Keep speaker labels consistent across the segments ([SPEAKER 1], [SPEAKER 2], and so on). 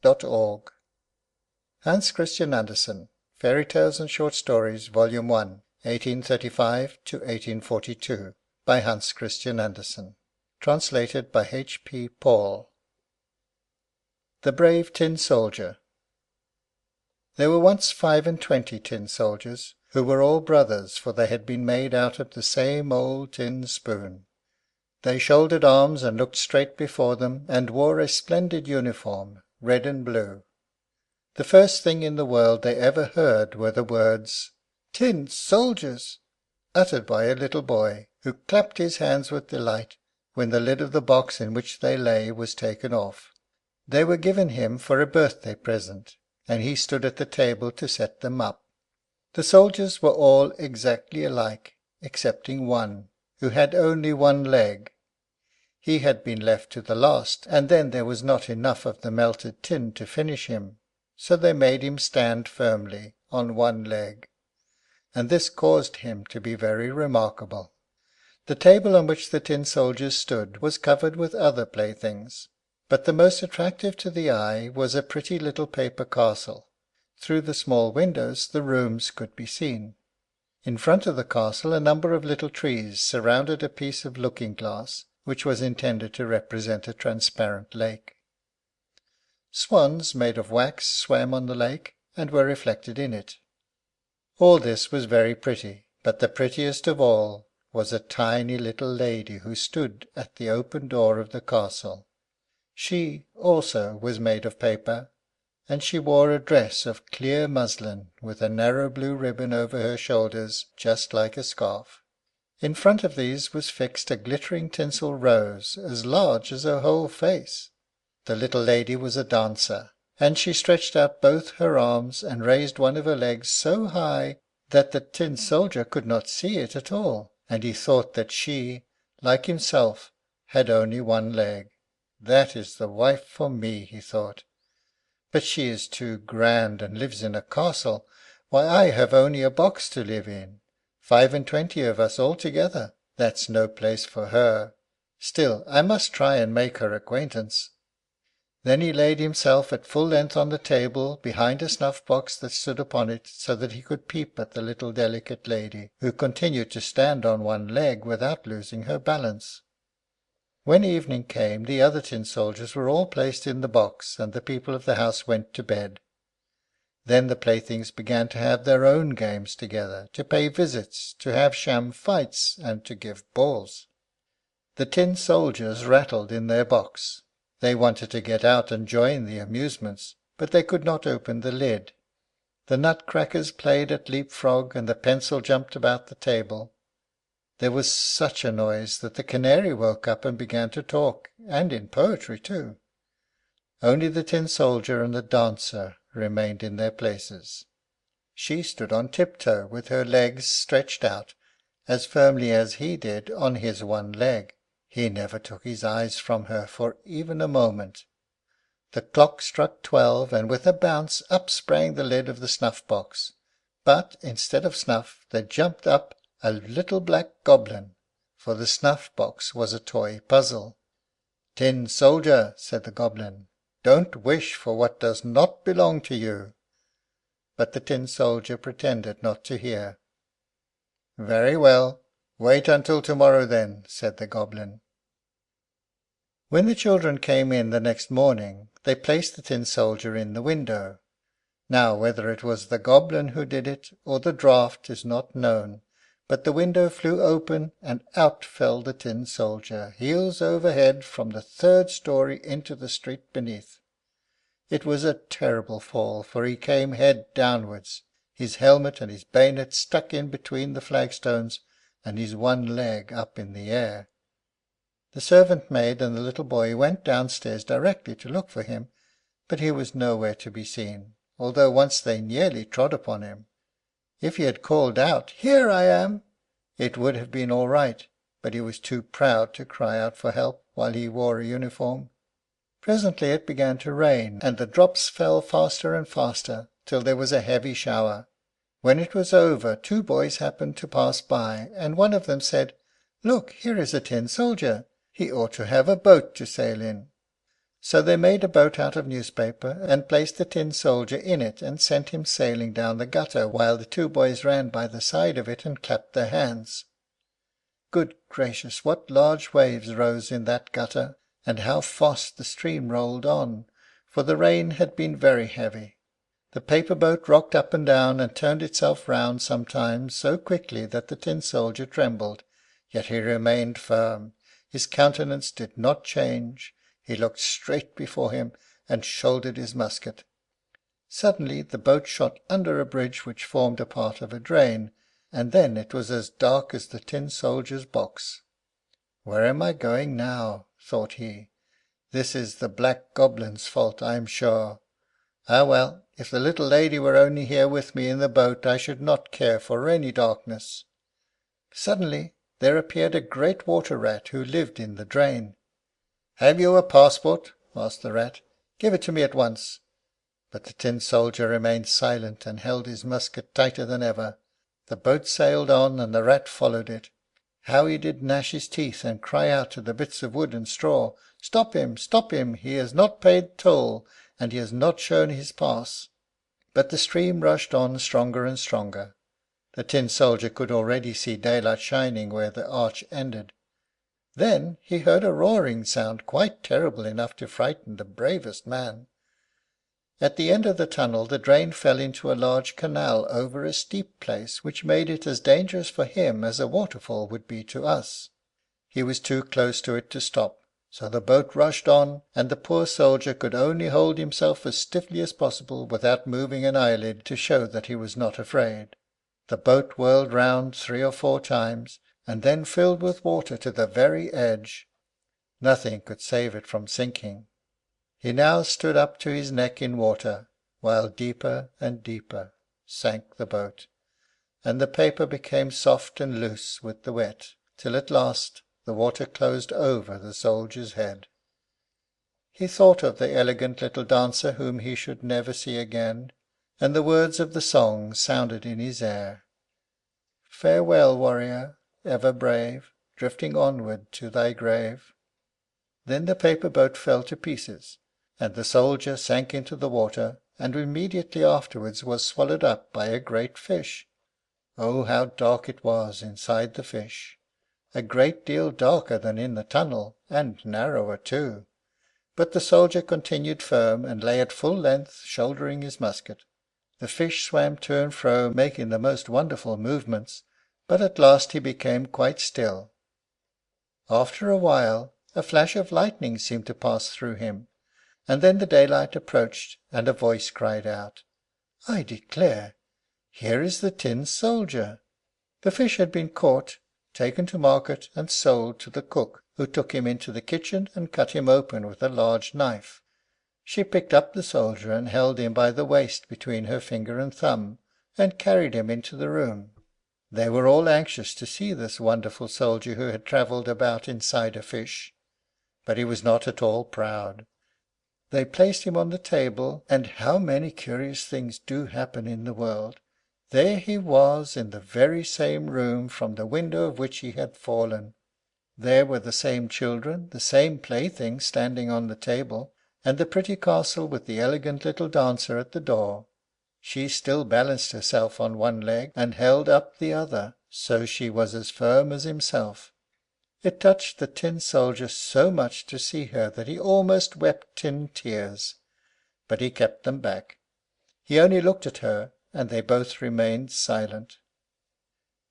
[SPEAKER 1] Audiobook.org. Hans Christian Andersen, Fairy Tales and Short Stories, Volume 1, 1835 to 1842, by Hans Christian Andersen. Translated by H. P. Paul. The Brave Tin Soldier. There were once 25 tin soldiers, who were all brothers, for they had been made out of the same old tin spoon. They shouldered arms and looked straight before them, and wore a splendid uniform, red and blue. The first thing in the world they ever heard were the words, "Tin soldiers," uttered by a little boy, who clapped his hands with delight when the lid of the box in which they lay was taken off. They were given him for a birthday present, and he stood at the table to set them up. The soldiers were all exactly alike, excepting one, who had only one leg. He had been left to the last, and then there was not enough of the melted tin to finish him, so they made him stand firmly on one leg, and this caused him to be very remarkable. The table on which the tin soldiers stood was covered with other playthings, but the most attractive to the eye was a pretty little paper castle. Through the small windows the rooms could be seen. In front of the castle a number of little trees surrounded a piece of looking-glass, which was intended to represent a transparent lake. Swans made of wax swam on the lake, and were reflected in it. All this was very pretty, but the prettiest of all was a tiny little lady who stood at the open door of the castle. She also was made of paper, and she wore a dress of clear muslin, with a narrow blue ribbon over her shoulders, just like a scarf. In front of these was fixed a glittering tinsel rose, as large as her whole face. The little lady was a dancer, and she stretched out both her arms and raised one of her legs so high that the tin soldier could not see it at all, and he thought that she, like himself, had only one leg. "That is the wife for me," he thought. "But she is too grand, and lives in a castle, while I have only a box to live in. 25 of us altogether. That's no place for her. Still, I must try and make her acquaintance." Then he laid himself at full length on the table, behind a snuff-box that stood upon it, so that he could peep at the little delicate lady, who continued to stand on one leg without losing her balance. When evening came, the other tin soldiers were all placed in the box, and the people of the house went to bed. Then the playthings began to have their own games together, to pay visits, to have sham fights, and to give balls. The tin soldiers rattled in their box. They wanted to get out and join the amusements, but they could not open the lid. The nutcrackers played at leap-frog, and the pencil jumped about the table. There was such a noise that the canary woke up and began to talk, and in poetry too. Only the tin soldier and the dancer remained in their places. She stood on tiptoe, with her legs stretched out, as firmly as he did on his one leg. He never took his eyes from her for even a moment. The clock struck 12, and with a bounce up sprang the lid of the snuff-box. But instead of snuff there jumped up a little black goblin, for the snuff-box was a toy puzzle. "Tin soldier," said the goblin, "don't wish for what does not belong to you." But the tin soldier pretended not to hear. "Very well, wait until to-morrow then," said the goblin. When the children came in the next morning, they placed the tin soldier in the window. Now whether it was the goblin who did it, or the draught, is not known, but the window flew open, and out fell the tin soldier, heels over head, from the 3rd story into the street beneath. It was a terrible fall, for he came head downwards, his helmet and his bayonet stuck in between the flagstones, and his one leg up in the air. The servant maid and the little boy went downstairs directly to look for him, but he was nowhere to be seen, although once they nearly trod upon him. If he had called out, "Here I am," it would have been all right, but he was too proud to cry out for help while he wore a uniform. Presently it began to rain, and the drops fell faster and faster, till there was a heavy shower. When it was over, 2 boys happened to pass by, and one of them said, "Look, here is a tin soldier. He ought to have a boat to sail in." So they made a boat out of newspaper, and placed the tin soldier in it, and sent him sailing down the gutter, while the two boys ran by the side of it and clapped their hands. Good gracious, what large waves rose in that gutter, and how fast the stream rolled on, for the rain had been very heavy. The paper boat rocked up and down, and turned itself round sometimes so quickly that the tin soldier trembled, yet he remained firm. His countenance did not change. He looked straight before him, and shouldered his musket. Suddenly the boat shot under a bridge which formed a part of a drain, and then it was as dark as the tin soldier's box. "Where am I going now?" thought he. "This is the black goblin's fault, I am sure. Ah, well, if the little lady were only here with me in the boat, I should not care for any darkness." Suddenly there appeared a great water rat who lived in the drain. "Have you a passport?" asked the rat. "Give it to me at once." But the tin soldier remained silent, and held his musket tighter than ever. The boat sailed on, and the rat followed it. How he did gnash his teeth, and cry out to the bits of wood and straw, "Stop him! Stop him! He has not paid toll, and he has not shown his pass." But the stream rushed on stronger and stronger. The tin soldier could already see daylight shining where the arch ended. Then he heard a roaring sound quite terrible enough to frighten the bravest man. At the end of the tunnel the drain fell into a large canal over a steep place, which made it as dangerous for him as a waterfall would be to us. He was too close to it to stop, so the boat rushed on, and the poor soldier could only hold himself as stiffly as possible, without moving an eyelid, to show that he was not afraid. The boat whirled round 3 or 4 times, and then filled with water to the very edge. Nothing could save it from sinking. He now stood up to his neck in water, while deeper and deeper sank the boat, and the paper became soft and loose with the wet, till at last the water closed over the soldier's head. He thought of the elegant little dancer whom he should never see again, and the words of the song sounded in his ear: "Farewell, warrior, ever brave, drifting onward to thy grave." Then the paper boat fell to pieces, and the soldier sank into the water, and immediately afterwards was swallowed up by a great fish. Oh, how dark it was inside the fish! A great deal darker than in the tunnel, and narrower too. But the soldier continued firm, and lay at full length, shouldering his musket. The fish swam to and fro, making the most wonderful movements, but at last he became quite still. After a while a flash of lightning seemed to pass through him, and then the daylight approached, and a voice cried out, "I declare, here is the tin soldier!" The fish had been caught, taken to market, and sold to the cook, who took him into the kitchen and cut him open with a large knife. She picked up the soldier, and held him by the waist between her finger and thumb, and carried him into the room. They were all anxious to see this wonderful soldier who had travelled about inside a fish, but he was not at all proud. They placed him on the table, and how many curious things do happen in the world! There he was in the very same room from the window of which he had fallen. There were the same children, the same playthings standing on the table, and the pretty castle with the elegant little dancer at the door. She still balanced herself on one leg, and held up the other, so she was as firm as himself. It touched the tin soldier so much to see her that he almost wept tin tears, but he kept them back. He only looked at her, and they both remained silent.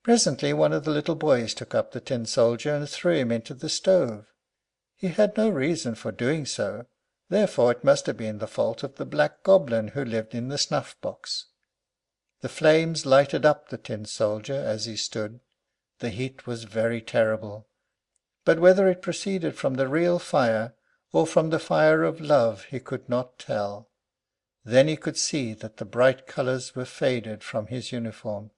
[SPEAKER 1] Presently one of the little boys took up the tin soldier and threw him into the stove. He had no reason for doing so, therefore it must have been the fault of the black goblin who lived in the snuff-box. The flames lighted up the tin soldier as he stood. The heat was very terrible, but whether it proceeded from the real fire or from the fire of love he could not tell. Then he could see that the bright colours were faded from his uniform,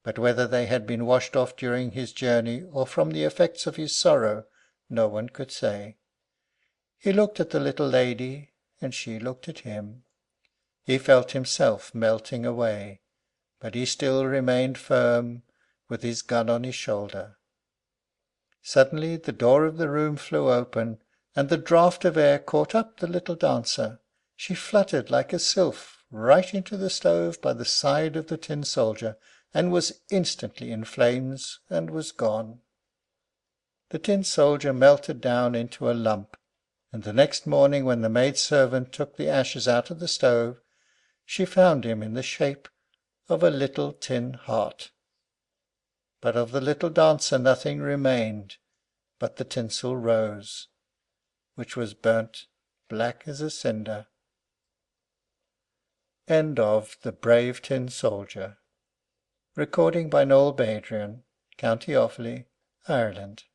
[SPEAKER 1] but whether they had been washed off during his journey or from the effects of his sorrow, no one could say. He looked at the little lady, and she looked at him. He felt himself melting away, but he still remained firm, with his gun on his shoulder. Suddenly the door of the room flew open, and the draught of air caught up the little dancer. She fluttered like a sylph right into the stove by the side of the tin soldier, and was instantly in flames, and was gone. The tin soldier melted down into a lump, and the next morning, when the maid servant took the ashes out of the stove, she found him in the shape of a little tin heart. But of the little dancer nothing remained but the tinsel rose, which was burnt black as a cinder. End of The Brave Tin Soldier. Recording by NoelBadrian, County Offaly, Ireland.